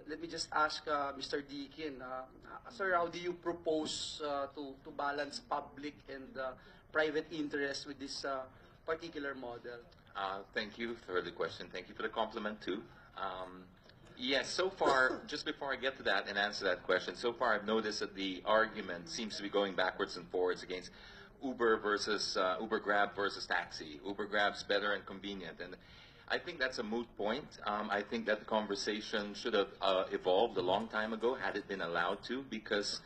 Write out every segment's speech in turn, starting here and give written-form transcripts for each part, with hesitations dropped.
let me just ask Mr. Deakin, sir, how do you propose to balance public and private interest with this particular model? Thank you for the question. Thank you for the compliment, too. Yes, so far, just before I get to that and answer that question, so far I've noticed that the argument seems to be going backwards and forwards against Uber versus Uber Grab versus taxi. Uber Grab's better and convenient, and I think that's a moot point. I think that the conversation should have evolved a long time ago had it been allowed to, because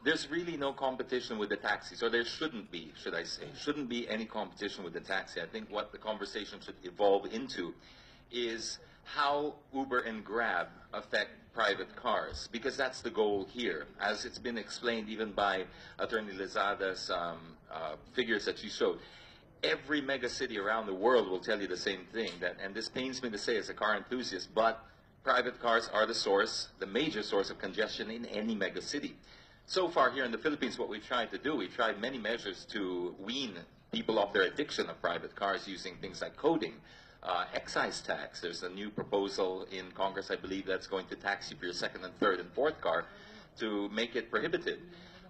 there's really no competition with the taxis, or there shouldn't be, should I say. Shouldn't be any competition with the taxi. I think what the conversation should evolve into is how Uber and Grab affect private cars, because that's the goal here. As it's been explained even by Attorney Lizada's figures that she showed, every megacity around the world will tell you the same thing, that, and this pains me to say as a car enthusiast, but private cars are the source, the major source of congestion in any megacity. So far here in the Philippines, what we've tried to do, we've tried many measures to wean people off their addiction of private cars using things like coding, excise tax. There's a new proposal in Congress, I believe, that's going to tax you for your second and third and fourth car to make it prohibited.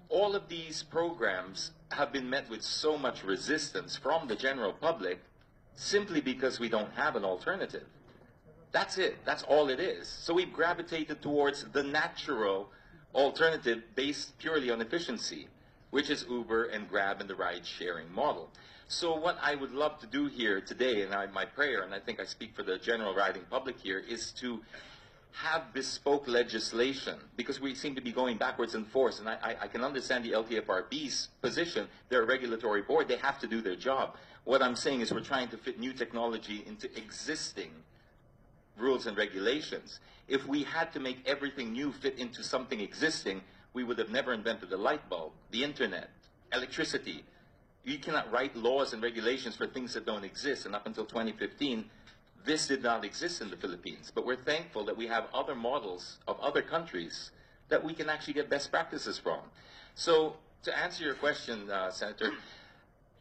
All of these programs have been met with so much resistance from the general public simply because we don't have an alternative. That's it. That's all it is. So we've gravitated towards the natural alternative based purely on efficiency, which is Uber and Grab and the ride-sharing model. So what I would love to do here today, and my prayer, and I think I speak for the general riding public here, is to have bespoke legislation, because we seem to be going backwards and forwards, and I can understand the LTFRB's position. They're a regulatory board. They have to do their job. What I'm saying is we're trying to fit new technology into existing rules and regulations. If we had to make everything new fit into something existing, we would have never invented the light bulb, the internet, electricity. You cannot write laws and regulations for things that don't exist, and up until 2015, this did not exist in the Philippines. But we're thankful that we have other models of other countries that we can actually get best practices from. So to answer your question, Senator,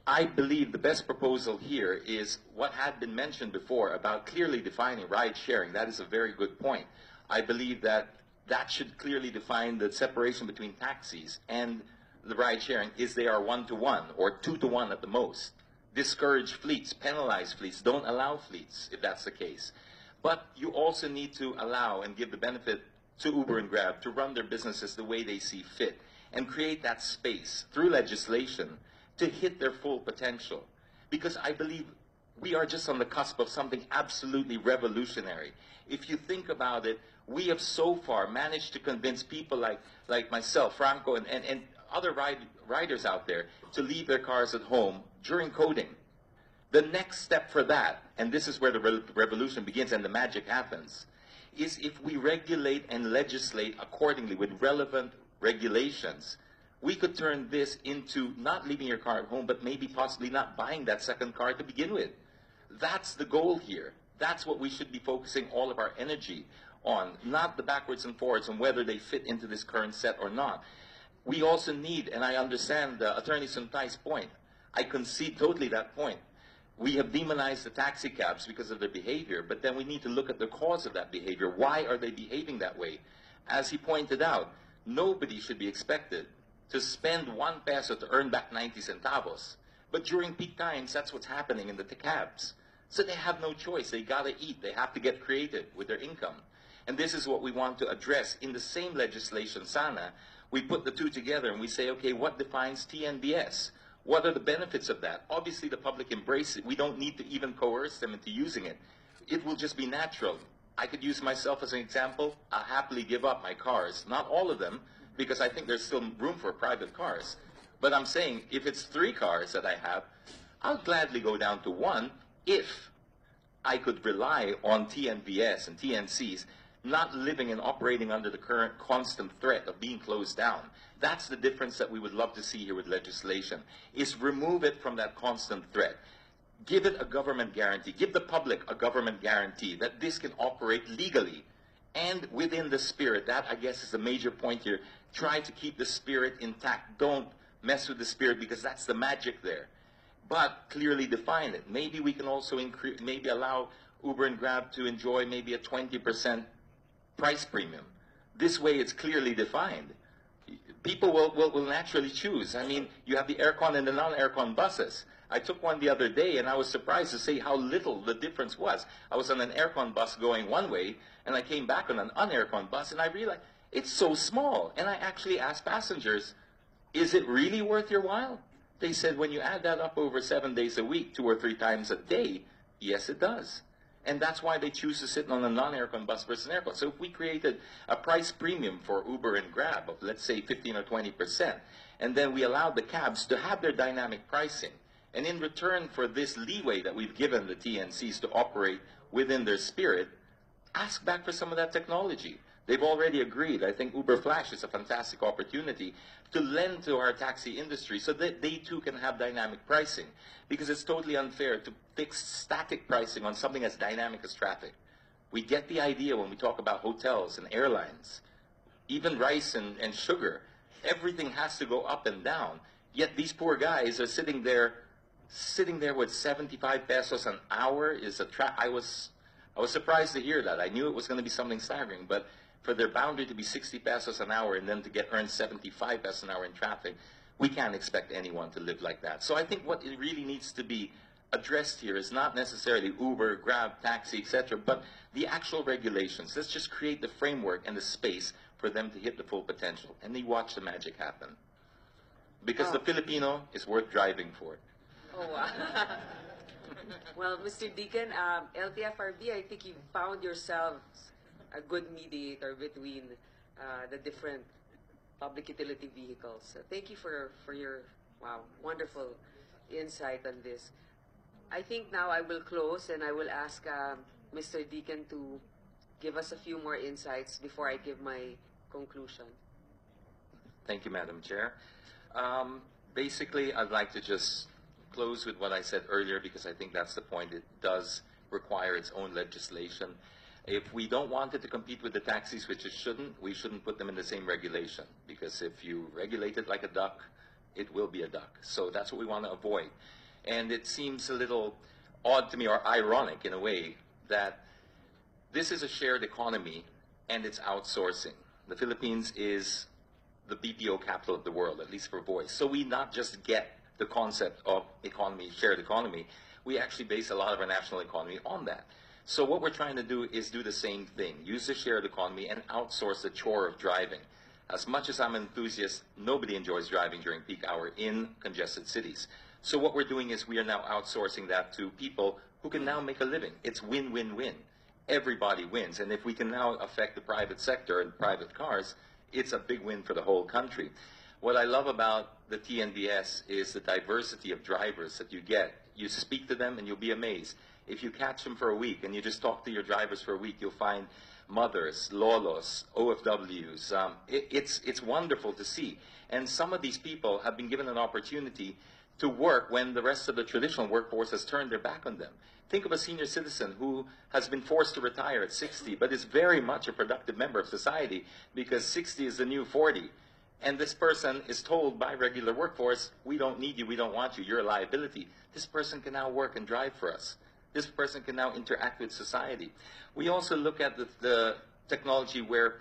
I believe the best proposal here is what had been mentioned before about clearly defining ride sharing. That is a very good point. I believe that that should clearly define the separation between taxis and the ride sharing is they are 1-to-1 or 2-to-1 at the most. Discourage fleets, penalize fleets, don't allow fleets if that's the case. But you also need to allow and give the benefit to Uber and Grab to run their businesses the way they see fit and create that space through legislation to hit their full potential. Because I believe we are just on the cusp of something absolutely revolutionary. If you think about it, we have so far managed to convince people like myself, Franco, and other riders out there to leave their cars at home during coding. The next step for that, and this is where the revolution begins and the magic happens, is if we regulate and legislate accordingly with relevant regulations, we could turn this into not leaving your car at home, but maybe possibly not buying that second car to begin with. That's the goal here. That's what we should be focusing all of our energy on, not the backwards and forwards and whether they fit into this current set or not. We also need, and I understand Attorney Suntay's point, I concede totally that point. We have demonized the taxi cabs because of their behavior, but then we need to look at the cause of that behavior. Why are they behaving that way? As he pointed out, nobody should be expected to spend 1 peso to earn back 90 centavos. But during peak times, that's what's happening in the cabs. So they have no choice. They gotta eat. They have to get creative with their income. And this is what we want to address in the same legislation, sana. We put the two together and we say, okay, what defines TNBS? What are the benefits of that? Obviously, the public embrace it. We don't need to even coerce them into using it. It will just be natural. I could use myself as an example. I'll happily give up my cars. Not all of them, because I think there's still room for private cars. But I'm saying, if it's 3 cars that I have, I'll gladly go down to 1 if I could rely on TNBS and TNCs not living and operating under the current constant threat of being closed down. That's the difference that we would love to see here with legislation, is remove it from that constant threat. Give it a government guarantee. Give the public a government guarantee that this can operate legally and within the spirit. That, I guess, is the major point here. Try to keep the spirit intact. Don't mess with the spirit, because that's the magic there. But clearly define it. Maybe we can also maybe allow Uber and Grab to enjoy maybe a 20% price premium. This way it's clearly defined. People will naturally choose. I mean, you have the aircon and the non-aircon buses. I took one the other day, and I was surprised to see how little the difference was. I was on an aircon bus going one way, and I came back on an un-aircon bus, and I realized it's so small. And I actually asked passengers, is it really worth your while? They said, when you add that up over 7 days a week, 2 or 3 times a day, yes, it does. And that's why they choose to sit on a non-aircon bus versus an aircon. So if we created a price premium for Uber and Grab of, let's say, 15 or 20%, and then we allowed the cabs to have their dynamic pricing, and in return for this leeway that we've given the TNCs to operate within their spirit, ask back for some of that technology. They've already agreed. I think Uber Flash is a fantastic opportunity to lend to our taxi industry so that they too can have dynamic pricing, because it's totally unfair to fix static pricing on something as dynamic as traffic. We get the idea when we talk about hotels and airlines, even rice and sugar. Everything has to go up and down. Yet these poor guys are sitting there with 75 pesos an hour. I was surprised to hear that. I knew it was going to be something staggering, but for their boundary to be 60 pesos an hour and then to get earned 75 pesos an hour in traffic, we can't expect anyone to live like that. So I think what it really needs to be addressed here is not necessarily Uber, Grab, taxi, etc., but the actual regulations. Let's just create the framework and the space for them to hit the full potential, and they watch the magic happen. Because the Filipino is worth driving for. Oh, wow. Well, Mr. Deakin, LTFRB, I think you found yourselves a good mediator between the different public utility vehicles. So thank you for your wonderful insight on this. I think now I will close and I will ask Mr. Deakin to give us a few more insights before I give my conclusion. Thank you, Madam Chair. Basically, I'd like to just close with what I said earlier, because I think that's the point. It does require its own legislation. If we don't want it to compete with the taxis, which it shouldn't, we shouldn't put them in the same regulation, because if you regulate it like a duck, it will be a duck. So that's what we want to avoid. And it seems a little odd to me, or ironic in a way, that this is a shared economy and it's outsourcing. The Philippines is the BPO capital of the world, at least for voice. So we not just get the concept of economy, shared economy, we actually base a lot of our national economy on that. So what we're trying to do is do the same thing, use the shared economy and outsource the chore of driving. As much as I'm an enthusiast, nobody enjoys driving during peak hour in congested cities. So what we're doing is we are now outsourcing that to people who can now make a living. It's win-win-win. Everybody wins. And if we can now affect the private sector and private cars, it's a big win for the whole country. What I love about the TNVS is the diversity of drivers that you get. You speak to them and you'll be amazed. If you catch them for a week and you just talk to your drivers for a week, you'll find mothers, lolos, OFWs. It's wonderful to see. And some of these people have been given an opportunity to work when the rest of the traditional workforce has turned their back on them. Think of a senior citizen who has been forced to retire at 60, but is very much a productive member of society because 60 is the new 40. And this person is told by regular workforce, we don't need you, we don't want you, you're a liability. This person can now work and drive for us. This person can now interact with society. We also look at the technology where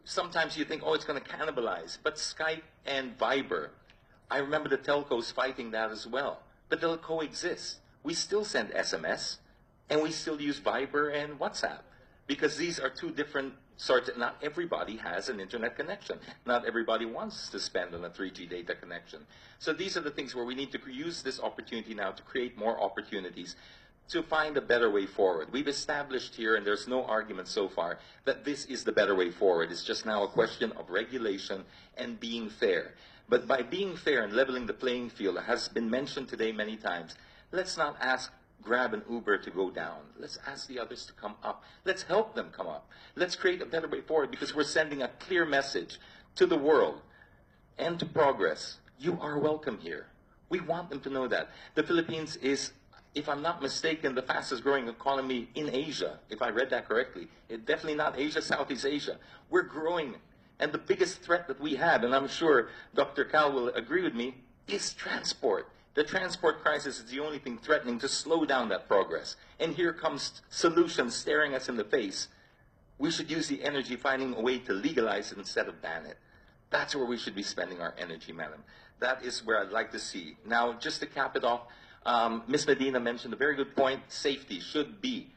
sometimes you think, oh, it's going to cannibalize. But Skype and Viber, I remember the telcos fighting that as well. But they'll coexist. We still send SMS, and we still use Viber and WhatsApp, because these are two different sorts. Not everybody has an internet connection. Not everybody wants to spend on a 3G data connection. So these are the things where we need to use this opportunity now to create more opportunities to find a better way forward. We've established here, and there's no argument so far, that this is the better way forward. It's just now a question of regulation and being fair. But by being fair and leveling the playing field, as has been mentioned today many times, let's not ask Grab and Uber to go down. Let's ask the others to come up. Let's help them come up. Let's create a better way forward, because we're sending a clear message to the world and to progress. You are welcome here. We want them to know that. The Philippines is, if I'm not mistaken, the fastest growing economy in Asia, if I read that correctly. It's definitely not Asia, Southeast Asia. We're growing. And the biggest threat that we have, and I'm sure Dr. Cal will agree with me, is transport. The transport crisis is the only thing threatening to slow down that progress. And here comes solutions staring us in the face. We should use the energy finding a way to legalize it instead of ban it. That's where we should be spending our energy, madam. That is where I'd like to see. Now, just to cap it off, Ms. Medina mentioned a very good point. Safety should be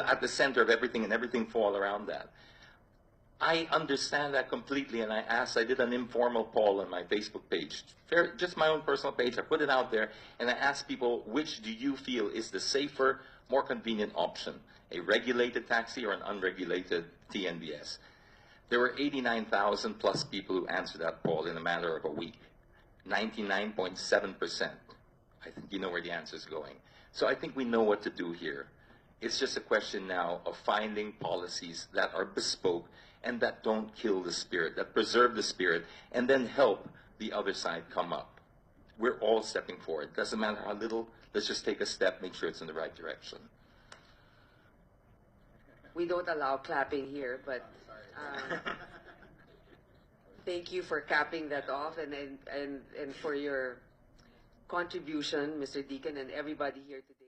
at the center of everything, and everything fall around that. I understand that completely, and I did an informal poll on my Facebook page, just my own personal page. I put it out there, and I asked people, which do you feel is the safer, more convenient option, a regulated taxi or an unregulated TNBS? There were 89,000 plus people who answered that poll in a matter of a week. 99.7%. I think you know where the answer is going. So I think we know what to do here. It's just a question now of finding policies that are bespoke and that don't kill the spirit, that preserve the spirit, and then help the other side come up. We're all stepping forward. Doesn't matter how little, let's just take a step, make sure it's in the right direction. We don't allow clapping here, but thank you for capping that off and for your contribution, Mr. Deakin, and everybody here today.